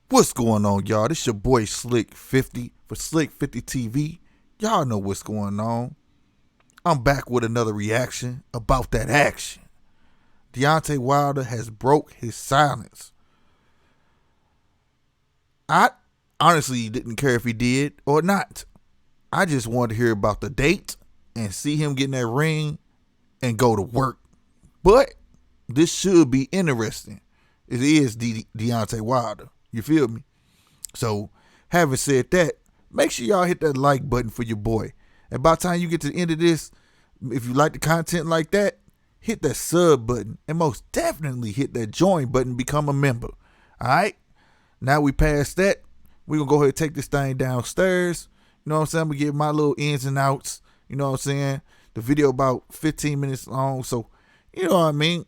What's going on, y'all? This your boy Slick 50 for Slick 50 TV. Y'all know what's going on. I'm back with another reaction about that action. Deontay Wilder has broke his silence. I honestly didn't care if he did or not. I just wanted to hear about the date and see him get in that ring and go to work. But this should be interesting. It is Deontay Wilder. You feel me? So, having said that, make sure y'all hit that like button for your boy. And by the time you get to the end of this, if you like the content like that, hit that sub button and most definitely hit that join button, become a member. All right? Now we past that, we're going to go ahead and take this thing downstairs. You know what I'm saying? I'm going to give my little ins and outs. You know what I'm saying? The video about 15 minutes long. So, you know what I mean?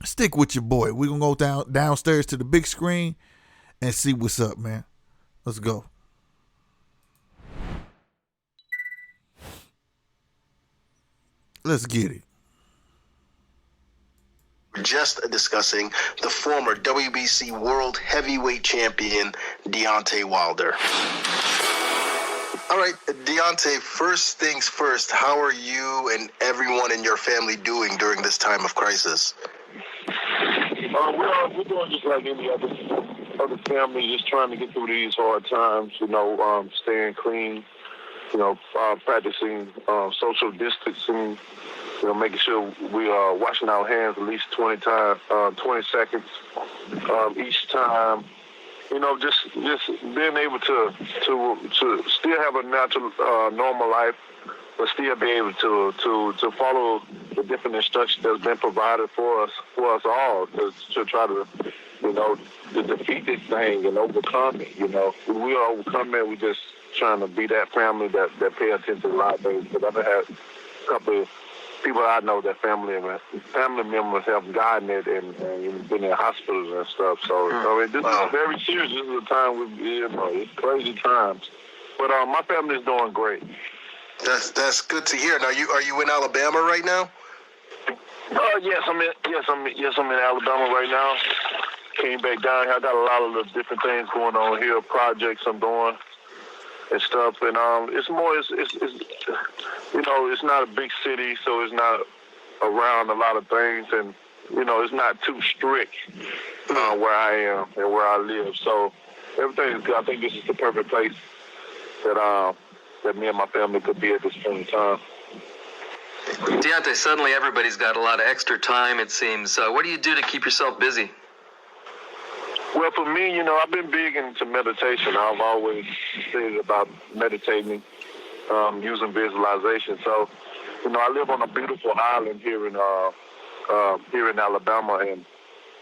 Stick with your boy. We're going to go downstairs to the big screen and see what's up, man. Let's go. Let's get it. Just discussing the former WBC World Heavyweight Champion, Deontay Wilder. All right, Deontay, first things first, how are you and everyone in your family doing during this time of crisis? We're doing just like any other family, just trying to get through these hard times, staying clean, practicing social distancing, making sure we are washing our hands at least 20 seconds each time. Just being able to still have a natural, normal life, but still be able to follow the different instructions that's been provided for us all to try to to defeat this thing and overcome it. We are overcome it. We just trying to be that family that pay attention to a lot of things. But I've had a couple of people I know that family members have gotten it and been in hospitals and stuff. So this is very serious. This is a time it's crazy times. But my family is doing great. That's good to hear. Now, are you in Alabama right now? Yes, I'm in Alabama right now. Came back down here. I got a lot of the different things going on here, projects I'm doing and stuff. And it's not a big city, so it's not around a lot of things, and it's not too strict where I am and where I live. So everything is good. I think this is the perfect place that me and my family could be at this point in time. Deontay, suddenly everybody's got a lot of extra time, it seems. What do you do to keep yourself busy? Well, for me, I've been big into meditation. I've always said about meditating, using visualization. So, I live on a beautiful island here in Alabama, and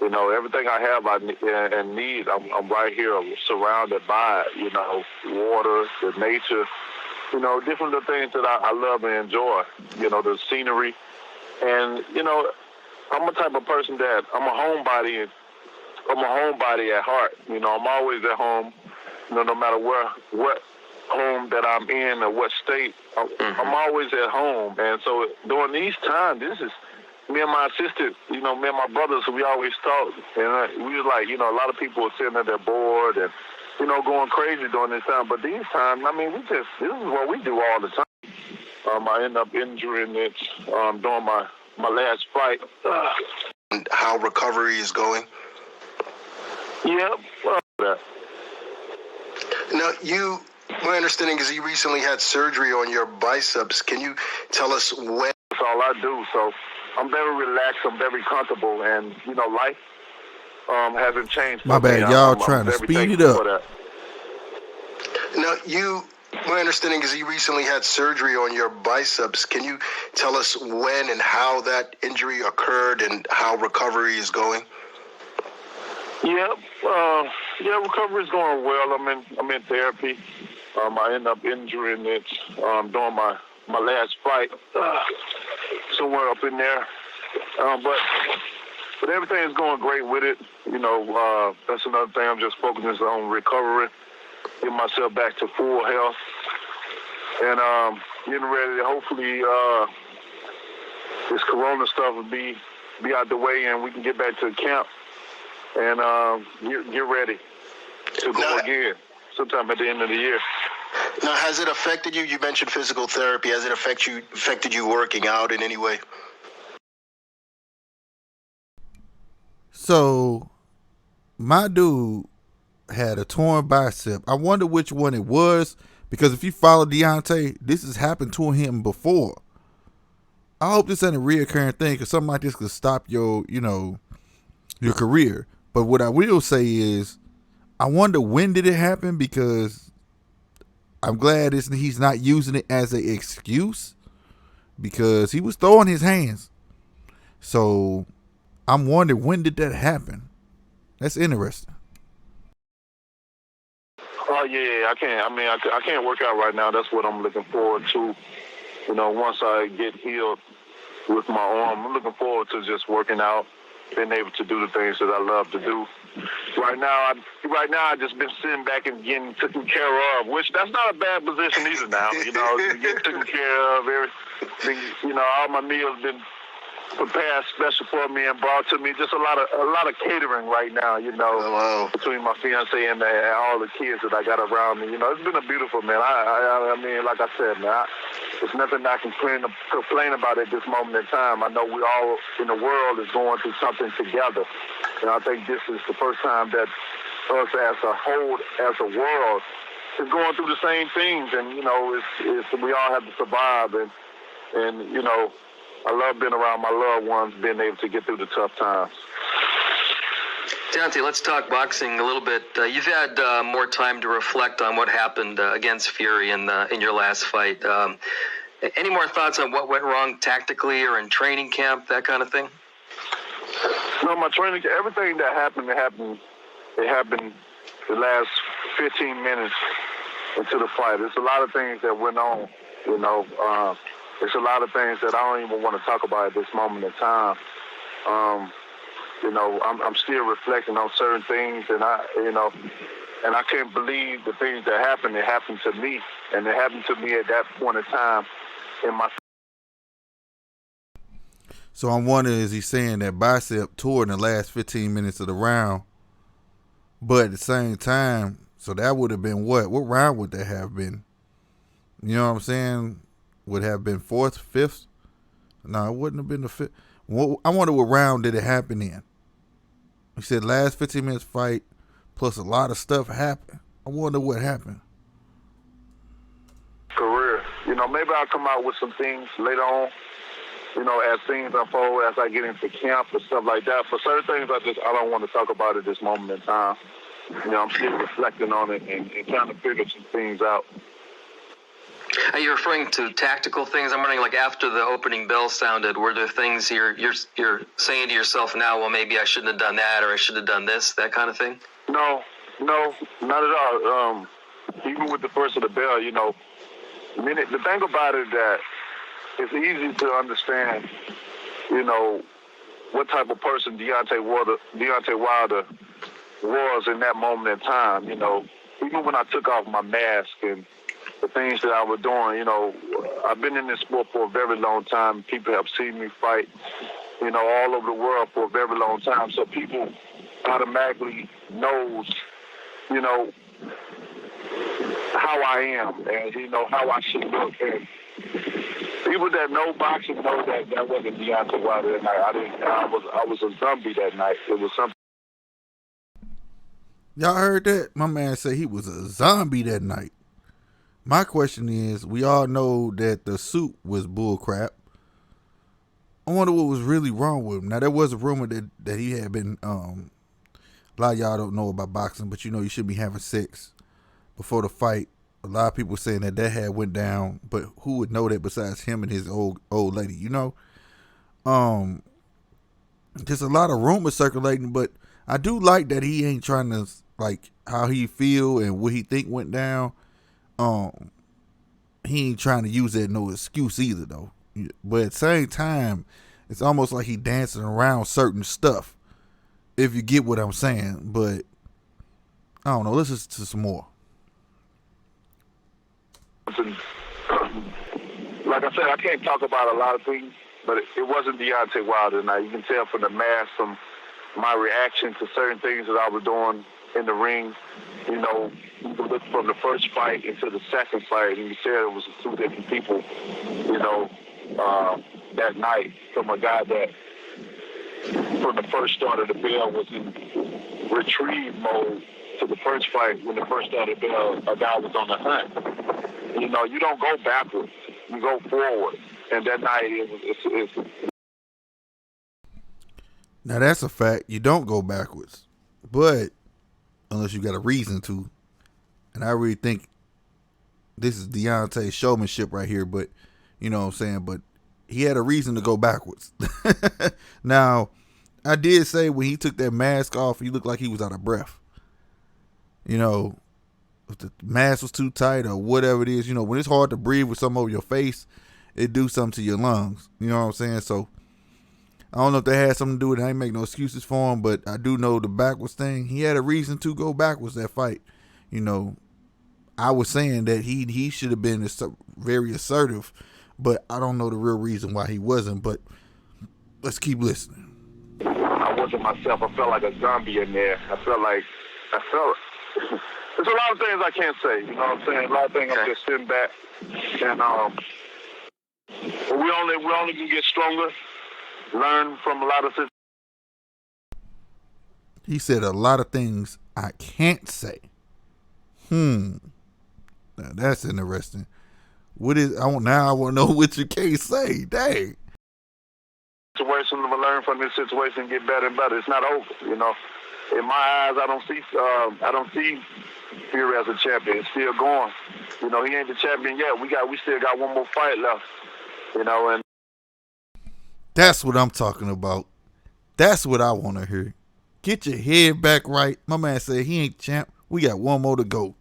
everything I have and need, I'm right here, I'm surrounded by water, the nature, different little things that I love and enjoy. The scenery, and I'm a type of person that I'm a homebody. I'm a homebody at heart. I'm always at home, no matter what home that I'm in or what state. I'm always at home. And so during these times, this is me and my sister, me and my brothers, we always talk. And we was like, a lot of people were sitting there bored and, going crazy during this time. But these times, this is what we do all the time. I end up injuring it during my last fight. And how recovery is going? Yeah. Now, my understanding is you recently had surgery on your biceps. Can you tell us when? That's all I do. So I'm very relaxed. I'm very comfortable. And, life hasn't changed. My bad, y'all trying to speed it up. Now, my understanding is you recently had surgery on your biceps. Can you tell us when and how that injury occurred and how recovery is going? Recovery is going well. I'm in therapy. I end up injuring it during my last fight, somewhere up in there. But everything is going great with it. That's another thing. I'm just focusing on recovery, getting myself back to full health, and getting ready to hopefully this corona stuff will be out the way and we can get back to the camp and get ready. to go again sometime at the end of the year. Now, has it affected you? You mentioned physical therapy. Has it affected you working out in any way? So, my dude had a torn bicep. I wonder which one it was, because if you follow Deontay, this has happened to him before. I hope this ain't a reoccurring thing, because something like this could stop your career. But what I will say is, I wonder when did it happen, because I'm glad he's not using it as an excuse, because he was throwing his hands. So I'm wondering, when did that happen? That's interesting. Oh yeah, I can't. I mean, I can't work out right now. That's what I'm looking forward to. Once I get healed with my arm, I'm looking forward to just working out, being able to do the things that I love to do. Right now, I just been sitting back and getting taken care of, which that's not a bad position either. Now, getting taken care of, everything. All my meals been prepared special for me and brought to me. Just a lot of catering right now. Wow. Between my fiance and all the kids that I got around me. It's been a beautiful, man. I mean, like I said, man, there's nothing I can complain about at this moment in time. I know we all in the world is going through something together. And I think this is the first time that us as a whole, as a world, is going through the same things. And, it's we all have to survive. And I love being around my loved ones, being able to get through the tough times. Deontay, let's talk boxing a little bit. You've had more time to reflect on what happened against Fury in your last fight. Any more thoughts on what went wrong tactically or in training camp, that kind of thing? No, my training, everything that happened, it happened the last 15 minutes into the fight. There's a lot of things that went on, There's a lot of things that I don't even want to talk about at this moment in time. I'm still reflecting on certain things, and I can't believe the things that happened. It happened to me, and it happened to me at that point in time in my. So I'm wondering, is he saying that bicep tore in the last 15 minutes of the round? But at the same time, so that would have been what? What round would that have been? You know what I'm saying? Would have been fourth, fifth? No, it wouldn't have been the fifth. I wonder what round did it happen in? He said last 15 minutes fight, plus a lot of stuff happened. I wonder what happened. Career. Maybe I'll come out with some things later on, as things unfold, as I get into camp and stuff like that. For certain things, I don't want to talk about at this moment in time. I'm still reflecting on it and trying to figure some things out. Are you referring to tactical things? I'm wondering, like, after the opening bell sounded, were there things you're saying to yourself now, well, maybe I shouldn't have done that, or I should have done this, that kind of thing? No, not at all. Even with the first of the bell, the thing about it that it's easy to understand, what type of person Deontay Wilder was in that moment in time. Even when I took off my mask and the things that I was doing, I've been in this sport for a very long time. People have seen me fight, all over the world for a very long time. So people automatically knows, how I am and, how I should look. And people that know boxing know that wasn't Deontay Wilder that night. I was a zombie that night. It was something. Y'all heard that? My man said he was a zombie that night. My question is, we all know that the suit was bullcrap. I wonder what was really wrong with him. Now, there was a rumor that he had been, a lot of y'all don't know about boxing, but you should be having sex before the fight. A lot of people saying that had went down, but who would know that besides him and his old lady, There's a lot of rumors circulating, but I do like that he ain't trying to, like, how he feel and what he think went down. He ain't trying to use that no excuse either, though. But at the same time, it's almost like he dancing around certain stuff, if you get what I'm saying. But I don't know. Let's listen to some more. Like I said, I can't talk about a lot of things, but it wasn't Deontay Wilder. Now you can tell from the mask, from my reaction to certain things that I was doing in the ring. You know, you can look from the first fight into the second fight, and you said it was two different people, you know, that night, from a guy that from the first start of the bell was in retrieve mode to the first fight when the first start of the bell, a guy was on the hunt. You know, you don't go backwards, you go forward. And that night, it's Now that's a fact. You don't go backwards, but unless you got a reason to. And I really think this is Deontay's showmanship right here, but you know what I'm saying? But he had a reason to go backwards. Now, I did say when he took that mask off, he looked like he was out of breath. You know, if the mask was too tight or whatever it is, you know, when it's hard to breathe with something over your face, it do something to your lungs. You know what I'm saying? So I don't know if that had something to do with it. I ain't make no excuses for him, but I do know the backwards thing. He had a reason to go backwards that fight. You know, I was saying that he should have been very assertive, but I don't know the real reason why he wasn't. But let's keep listening. I wasn't myself. I felt like a zombie in there. I felt there's a lot of things I can't say. You know what I'm saying? A lot of things I'm just sitting back, and we only can get stronger, learn from a lot of situations. He said a lot of things I can't say. Now that's interesting. I want to know what you can't say. Dang. Situation to learn from this situation and get better and better. It's not over, you know. In my eyes, I don't see Fury as a champion. It's still going. You know, he ain't the champion yet. We still got one more fight left. You know, and that's what I'm talking about. That's what I want to hear. Get your head back right. My man said he ain't champ. We got one more to go.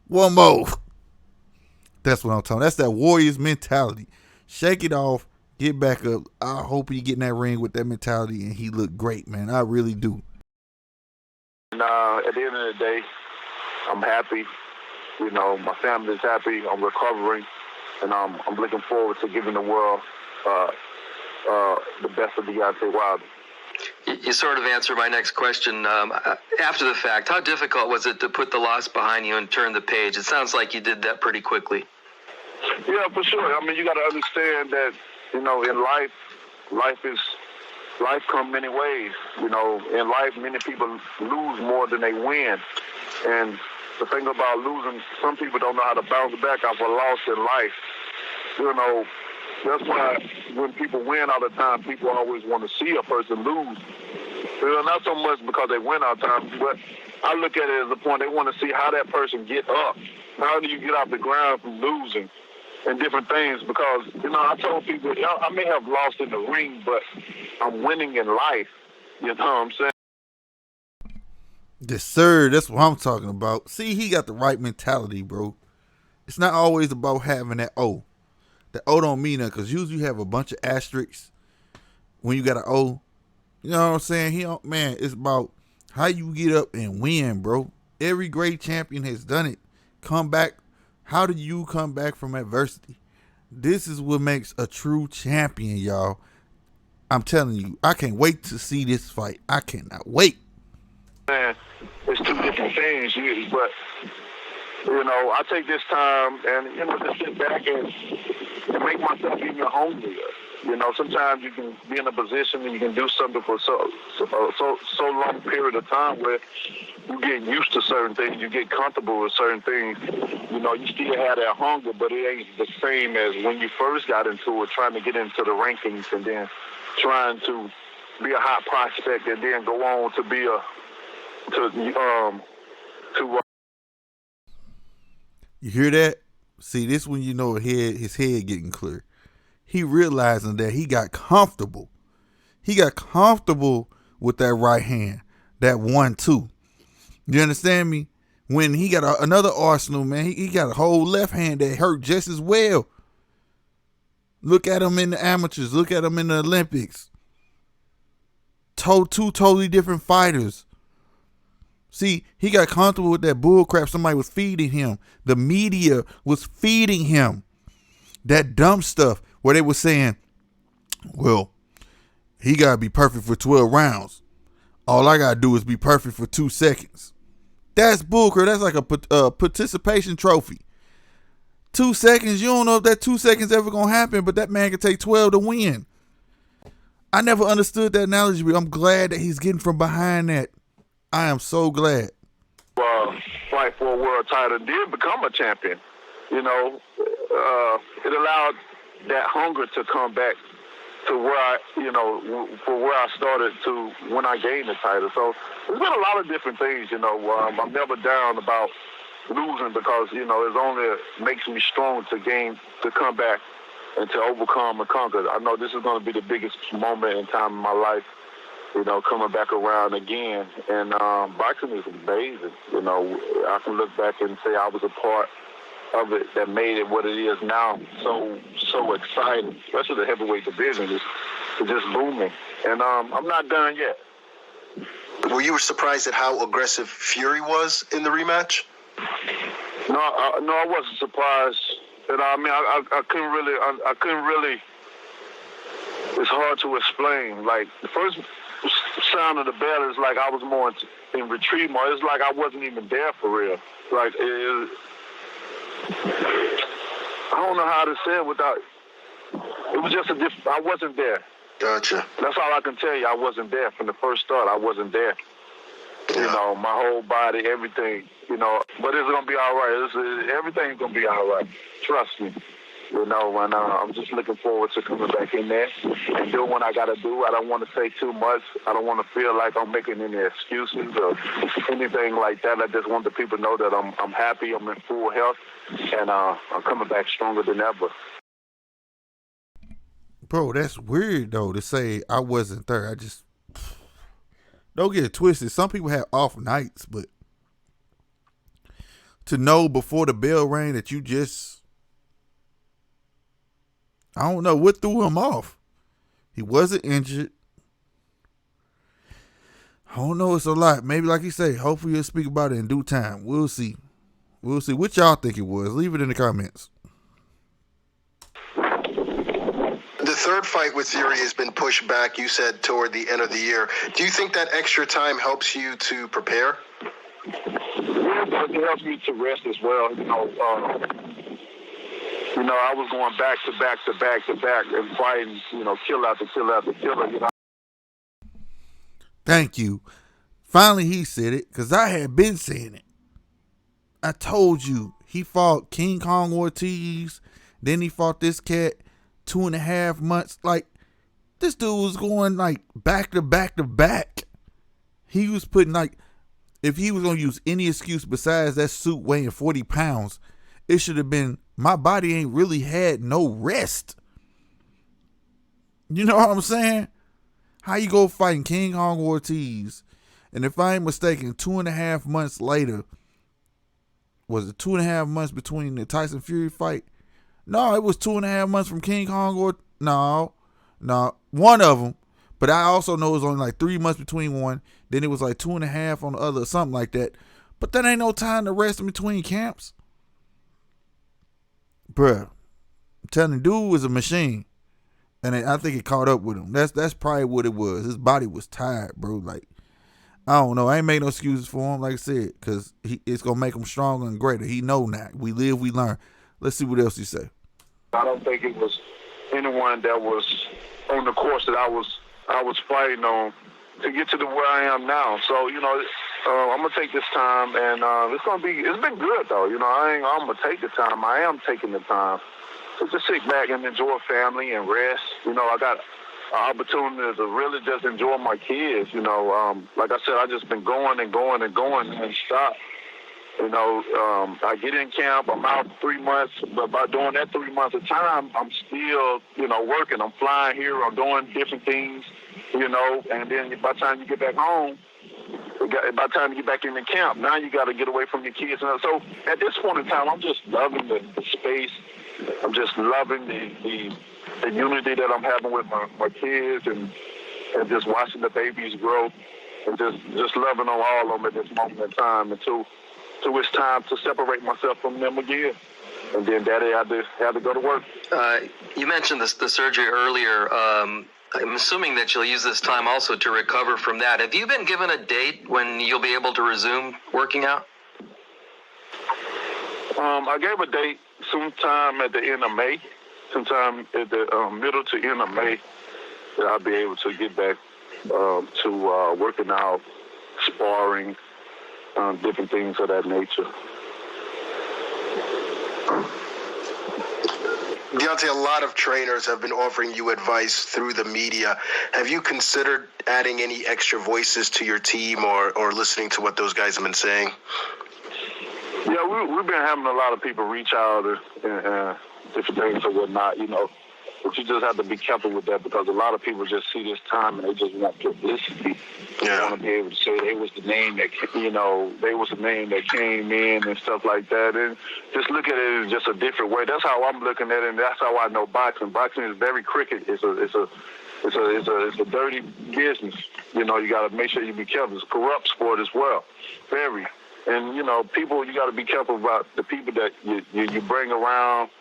One more. That's what I'm talking about. That's that Warriors mentality. Shake it off. Get back up. I hope he get in that ring with that mentality and he look great, man. I really do. And at the end of the day, I'm happy. You know, my family's happy. I'm recovering. And I'm looking forward to giving the world the best of Deontay Wilder. You sort of answered my next question. After the fact, how difficult was it to put the loss behind you and turn the page? It sounds like you did that pretty quickly. Yeah, for sure. I mean, you got to understand that, you know, in life comes many ways. You know, in life, many people lose more than they win. And the thing about losing, some people don't know how to bounce back off a loss in life. You know, that's why when people win all the time, people always want to see a person lose. You know, not so much because they win all the time, but I look at it as a point. They want to see how that person get up. How do you get off the ground from losing and different things? Because, you know, I told people, I may have lost in the ring, but I'm winning in life. You know what I'm saying? Yes, sir. That's what I'm talking about. See, he got the right mentality, bro. It's not always about having that O. The O don't mean nothing, because usually you have a bunch of asterisks when you got an O. You know what I'm saying? It's about how you get up and win, bro. Every great champion has done it. Come back. How do you come back from adversity? This is what makes a true champion, y'all. I'm telling you, I can't wait to see this fight. I cannot wait. Man, it's two different things, but, you know, I take this time and, you know, just sit back and make myself even hungrier. You know, sometimes you can be in a position and you can do something for so long period of time where you get used to certain things, you get comfortable with certain things. You know, you still have that hunger, but it ain't the same as when you first got into it, trying to get into the rankings and then trying to be a hot prospect and then go on to be You hear that? See, this when you know his head getting clear. He realizing that he got comfortable. He got comfortable with that right hand, that 1-2. You understand me? When he got another arsenal, man, he got a whole left hand that hurt just as well. Look at him in the amateurs. Look at him in the Olympics. Two totally different fighters. See, he got comfortable with that bull crap somebody was feeding him. The media was feeding him that dumb stuff where they were saying, well, he got to be perfect for 12 rounds. all I gotta do is be perfect for 2 seconds. That's bullcrap. That's like a participation trophy. 2 seconds, you don't know if that 2 seconds ever gonna happen, but that man can take 12 to win. I never understood that analogy, but I'm glad that he's getting from behind that. I am so glad. Fight for a world title, did become a champion. You know, it allowed that hunger to come back to where for where I started to when I gained the title. So there's been a lot of different things, I'm never down about losing because, it only makes me strong to come back and to overcome and conquer. I know this is going to be the biggest moment in time in my life, coming back around again. And boxing is amazing. I can look back and say I was a part of it that made it what it is now. So exciting, especially the heavyweight division is just booming. And I'm not done yet. Were you surprised at how aggressive Fury was in the rematch? No, I wasn't surprised. And I couldn't really. It's hard to explain. Like the first sound of the bell is like I was more in retreat mode. It's like I wasn't even there for real. Like I don't know how to say it without. It was just I wasn't there. Gotcha. That's all I can tell you. I wasn't there from the first start. I wasn't there. Yeah. My whole body, everything. But it's gonna be all right. Everything's gonna be all right. Trust me. And I'm just looking forward to coming back in there and doing what I got to do. I don't want to say too much. I don't want to feel like I'm making any excuses or anything like that. I just want the people to know that I'm happy, I'm in full health, and I'm coming back stronger than ever. Bro, that's weird, though, to say I wasn't there. I just... Don't get it twisted. Some people have off nights, but to know before the bell rang that you just... I don't know what threw him off. He wasn't injured. I don't know. It's a lot. Maybe like you say, hopefully you'll speak about it in due time. We'll see. We'll see. What y'all think it was? Leave it in the comments. The third fight with Fury has been pushed back, you said, toward the end of the year. Do you think that extra time helps you to prepare? Yeah, it helps me to rest as well. I was going back to back to back to back and fighting, kill after kill after killer. Thank you. Finally, he said it, because I had been saying it. I told you, he fought King Kong Ortiz, then he fought this cat 2.5 months. Like, this dude was going, back to back to back. He was putting, if he was going to use any excuse besides that suit weighing 40 pounds, it should have been, my body ain't really had no rest. You know what I'm saying? How you go fighting King Kong Ortiz, and if I ain't mistaken, 2.5 months later, was it 2.5 months between the Tyson Fury fight? No, it was 2.5 months from King Kong no, one of them. But I also know it was only 3 months between one. Then it was 2.5 on the other, something like that. But that ain't no time to rest in between camps. Bruh, I'm telling you, dude was a machine. And I think it caught up with him. That's probably what it was. His body was tired, bro. I don't know. I ain't make no excuses for him, like I said, because it's going to make him stronger and greater. He know now. We live, we learn. Let's see what else he say. I don't think it was anyone that was on the course that I was fighting on to get to where I am now. So, I'm going to take this time, and it's been good, though. I'm going to take the time. I am taking the time to just sit back and enjoy family and rest. I got an opportunity to really just enjoy my kids. Like I said, I just been going and going and going and stop. I get in camp, I'm out 3 months, but by doing that 3 months of time, I'm still, working. I'm flying here, I'm doing different things, and then by the time you get back home, by the time you get back in the camp, now you got to get away from your kids. So at this point in time, I'm just loving the space. I'm just loving the unity that I'm having with my kids and just watching the babies grow and just loving on all of them at this moment in time until it's time to separate myself from them again. And then Daddy had to go to work. You mentioned the surgery earlier. I'm assuming that you'll use this time also to recover from that. Have you been given a date when you'll be able to resume working out? I gave a date sometime at the end of May, sometime at the middle to end of May, that I'll be able to get back to working out, sparring, different things of that nature. Deontay, a lot of trainers have been offering you advice through the media. Have you considered adding any extra voices to your team or listening to what those guys have been saying? Yeah, we've been having a lot of people reach out and different things and whatnot, you know. But you just have to be careful with that because a lot of people just see this time and they just want publicity. They want to be able to say they was the name that, they was the name that came in and stuff like that. And just look at it in just a different way. That's how I'm looking at it, and that's how I know boxing. Boxing is very crooked. It's a dirty business. You know, you got to make sure you be careful. It's a corrupt sport as well, very. And people, you got to be careful about the people that you bring around.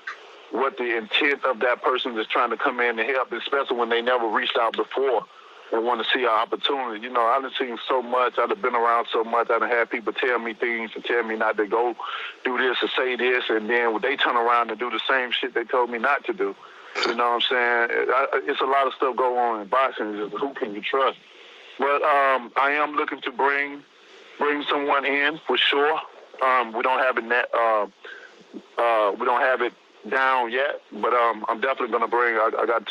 What the intent of that person is trying to come in and help, especially when they never reached out before and want to see an opportunity. I've seen so much. I've been around so much. I've had people tell me things and tell me not to go do this or say this, and then they turn around and do the same shit they told me not to do. You know what I'm saying? It's a lot of stuff going on in boxing. Just who can you trust? But I am looking to bring someone in for sure. We don't have it we don't have it down yet, but I'm definitely gonna bring. I got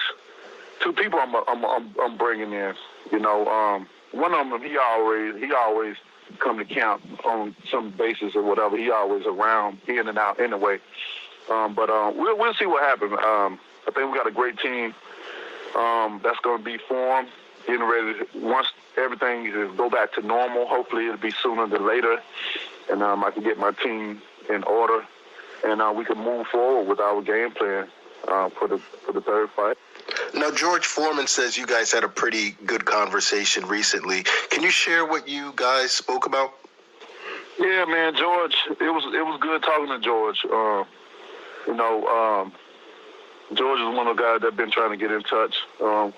two people I'm bringing in. One of them he always come to camp on some basis or whatever. He always around, in and out anyway. But we'll see what happens. I think we got a great team that's gonna be formed, getting ready once everything go back to normal. Hopefully it'll be sooner than later, and I can get my team in order. And we can move forward with our game plan for the third fight. Now, George Foreman says you guys had a pretty good conversation recently. Can you share what you guys spoke about? Yeah, man, George. It was good talking to George. George is one of the guys that been trying to get in touch for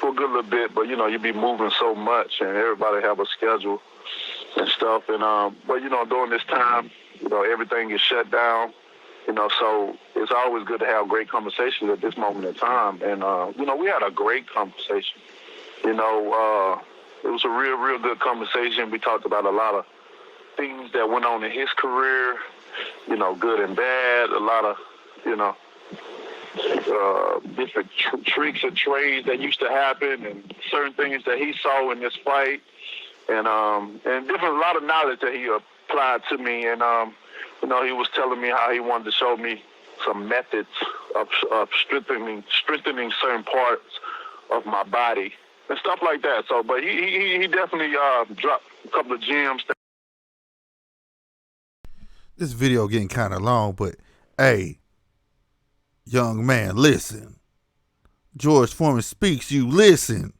a good little bit, but you be moving so much, and everybody have a schedule and stuff. And but during this time, everything is shut down. So it's always good to have great conversations at this moment in time. And, we had a great conversation. It was a real good conversation. We talked about a lot of things that went on in his career, good and bad, a lot of, different tricks and trades that used to happen and certain things that he saw in this fight and a lot of knowledge that he applied to me. And, he was telling me how he wanted to show me some methods of strengthening certain parts of my body and stuff like that. So, but he definitely dropped a couple of gems. This video getting kind of long, but hey, young man, listen. George Foreman speaks, you listen.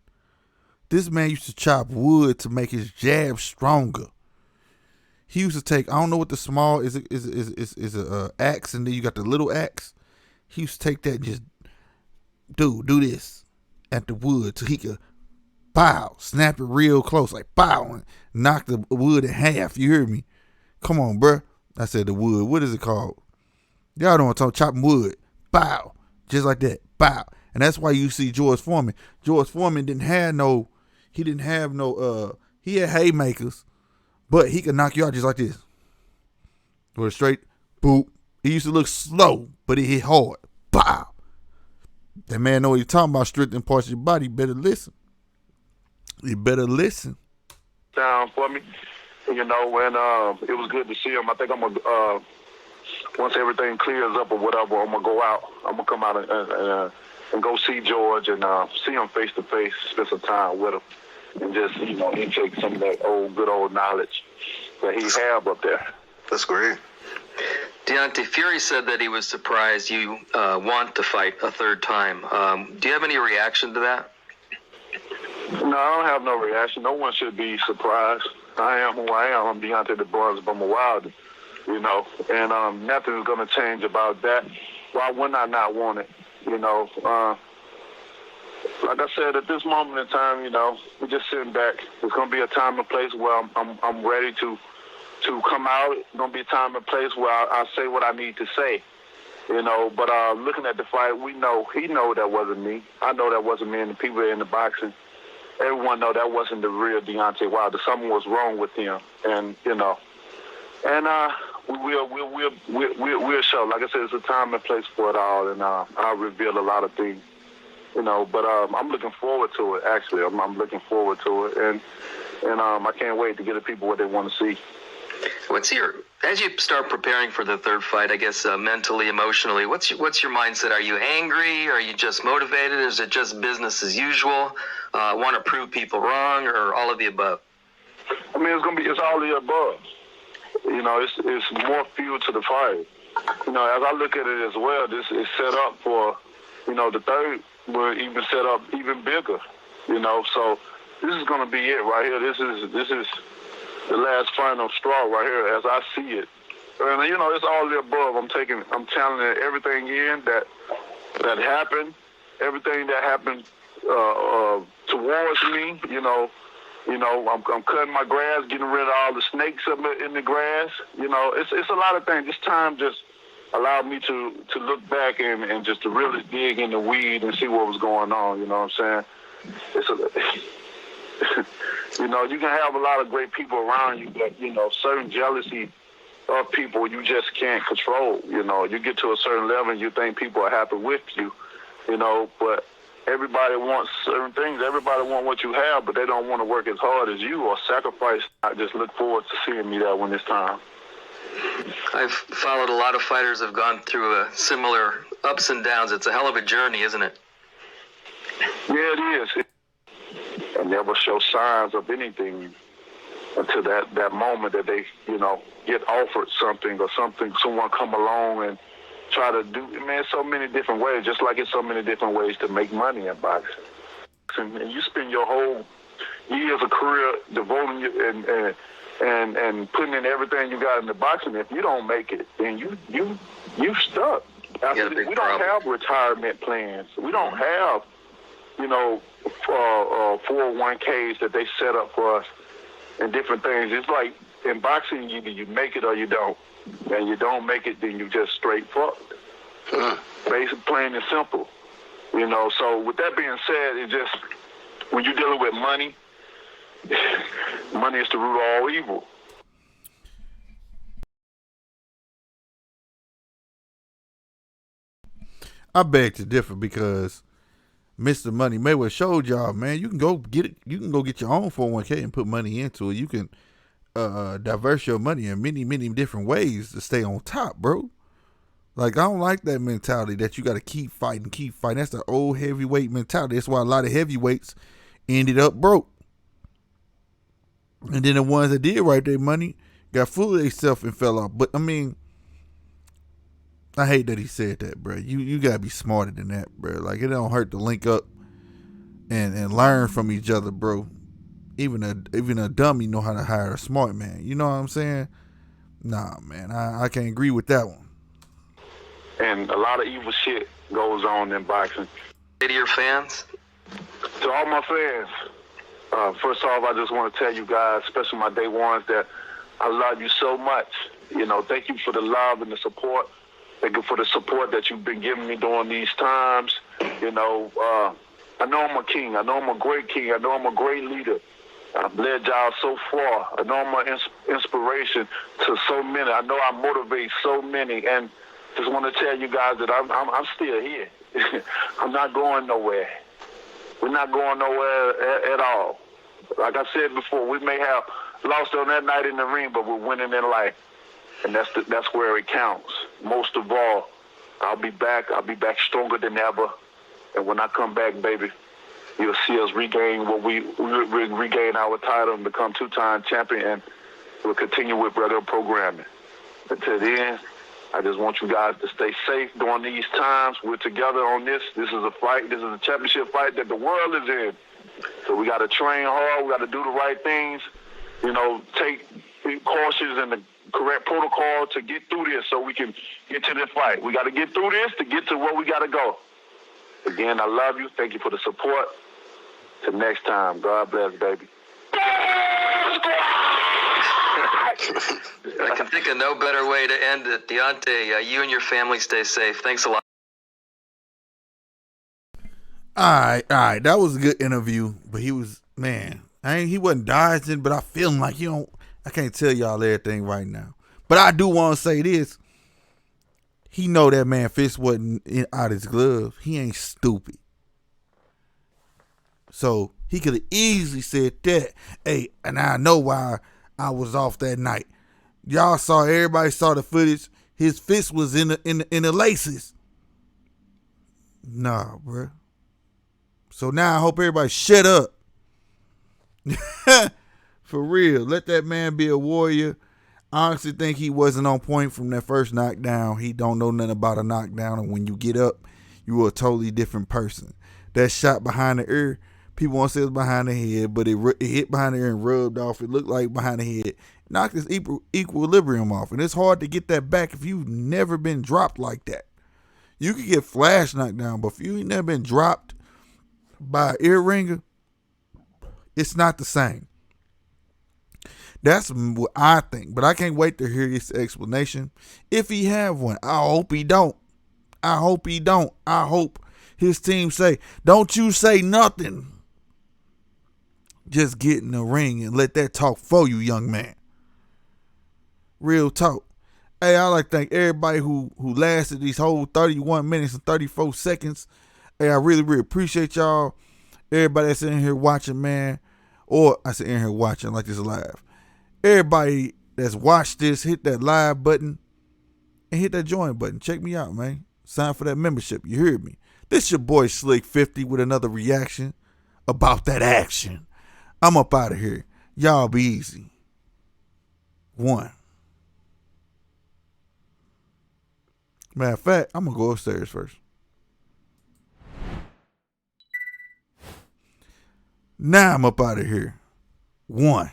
This man used to chop wood to make his jab stronger. He used to take, I don't know what the small is a axe, and then you got the little axe. He used to take that and just do this at the wood till he could pow, snap it real close, like pow, and knock the wood in half. You hear me? Come on, bruh. I said the wood. What is it called? Y'all don't want to talk chopping wood. Pow. Just like that. Pow. And that's why you see George Foreman. George Foreman he had haymakers, but he could knock you out just like this. With a straight boop. He used to look slow, but he hit hard. Pow. That man know what he's talking about, strengthening parts of your body. You better listen. Down for me. And it was good to see him. I think I'm going to, once everything clears up or whatever, I'm going to go out. I'm going to come out and go see George and see him face to face, spend some time with him, and just, intake some of that good old knowledge that he have up there. That's great. Deontay, Fury said that he was surprised you want to fight a third time. Do you have any reaction to that? No, I don't have no reaction. No one should be surprised. I am who I am. I'm Deontay the Bronze Bomber Wilder, and nothing's going to change about that. Why would I not want it? Like I said, at this moment in time, we're just sitting back. There's gonna be a time and place where I'm ready to come out. It's gonna be a time and place where I say what I need to say. But looking at the fight, he know that wasn't me. I know that wasn't me, and the people in the boxing, everyone know that wasn't the real Deontay Wilder. Something was wrong with him, and we'll show. Like I said, it's a time and place for it all, and I'll reveal a lot of things. But I'm looking forward to it. Actually, I'm looking forward to it, and I can't wait to get the people what they want to see. As you start preparing for the third fight, I guess mentally, emotionally, what's your mindset? Are you angry? Are you just motivated? Is it just business as usual? Want to prove people wrong, or all of the above? I mean, it's all the above. It's more fuel to the fight. As I look at it as well, this is set up for, the third will even set up even bigger. So this is going to be it right here. This is the last final straw right here, as I see it. And it's all the above. I'm channeling everything in that happened, everything that happened towards me. I'm cutting my grass, getting rid of all the snakes in the grass. It's a lot of things. This time just allowed me to look back and just to really dig in the weed and see what was going on. You know what I'm saying? You can have a lot of great people around you, but, certain jealousy of people you just can't control. You get to a certain level and you think people are happy with you, but everybody wants certain things. Everybody wants what you have, but they don't want to work as hard as you or sacrifice. I just look forward to seeing me there when it's time. I've followed a lot of fighters have gone through similar ups and downs. It's a hell of a journey, isn't it? Yeah, it is. And never show signs of anything until that moment that they, get offered something or someone come along and try to do. Man, so many different ways, just like it's so many different ways to make money in boxing. And you spend your whole years of career devoting and putting in everything you got in the boxing. If you don't make it, then you stuck. We don't have retirement plans. We don't have, 401ks that they set up for us and different things. It's like in boxing, either you make it or you don't. And you don't make it, then you just straight fucked. Basic, plain and simple. So with that being said, it just, when you're dealing with money, money is the root of all evil. I beg to differ because Mr. Money Mayweather showed y'all, man, you can go get it. You can go get your own 401k and put money into it. You can diverse your money in many, many different ways to stay on top, bro. Like, I don't like that mentality that you got to keep fighting. That's the old heavyweight mentality. That's why a lot of heavyweights ended up broke. And then the ones that did right their money got full of themselves and fell off. But, I mean, I hate that he said that, bro. You got to be smarter than that, bro. Like, it don't hurt to link up and learn from each other, bro. Even a dummy know how to hire a smart man. You know what I'm saying? Nah, man, I can't agree with that one. And a lot of evil shit goes on in boxing. To your fans? To all my fans, first off, I just want to tell you guys, especially my day ones, that I love you so much. Thank you for the love and the support. Thank you for the support that you've been giving me during these times. I know I'm a king. I know I'm a great king. I know I'm a great leader. I've led y'all so far. I know I'm an inspiration to so many. I know I motivate so many. And just want to tell you guys that I'm still here. I'm not going nowhere. We're not going nowhere at all. Like I said before, we may have lost on that night in the ring, but we're winning in life. And that's where it counts. Most of all, I'll be back. I'll be back stronger than ever. And when I come back, baby, you'll see us regain what we regain our title and become two-time champion, and we'll continue with regular programming. Until then, I just want you guys to stay safe during these times. We're together on this. This is a fight. This is a championship fight that the world is in. So we got to train hard. We got to do the right things. Take precautions and the correct protocol to get through this so we can get to this fight. We got to get through this to get to where we got to go. Again, I love you. Thank you for the support. Till next time. God bless, baby. I can think of no better way to end it. Deontay, you and your family stay safe. Thanks a lot. All right. That was a good interview, but he was, man, he wasn't dodging, but I feel like I can't tell y'all everything right now. But I do want to say this. He know that man fist wasn't out his glove. He ain't stupid. So he could have easily said that. Hey, and I know why I was off that night. Everybody saw the footage. His fist was in the laces. Nah, bro. So now I hope everybody shut up. For real. Let that man be a warrior. I honestly think he wasn't on point from that first knockdown. He don't know nothing about a knockdown. And when you get up, you are a totally different person. That shot behind the ear, people want to say it was behind the head, but it hit behind the ear and rubbed off. It looked like behind the head. Knocked his equilibrium off. And it's hard to get that back if you've never been dropped like that. You could get flash knocked down, but if you ain't never been dropped by an ear ringer, it's not the same. That's what I think. But I can't wait to hear his explanation. If he have one, I hope he don't. I hope he don't. I hope his team say, don't you say nothing. Just get in the ring and let that talk for you, young man. Real talk. Hey, I like to thank everybody who lasted these whole 31 minutes and 34 seconds. Hey, I really, really appreciate y'all. Everybody that's in here watching, man. Or I say in here watching like this live. Everybody that's watched this, hit that live button and hit that join button. Check me out, man. Sign for that membership. You heard me. This your boy Slick 50 with another reaction about that action. I'm up out of here. Y'all be easy. 1. Matter of fact, I'm going to go upstairs first. Now I'm up out of here. 1.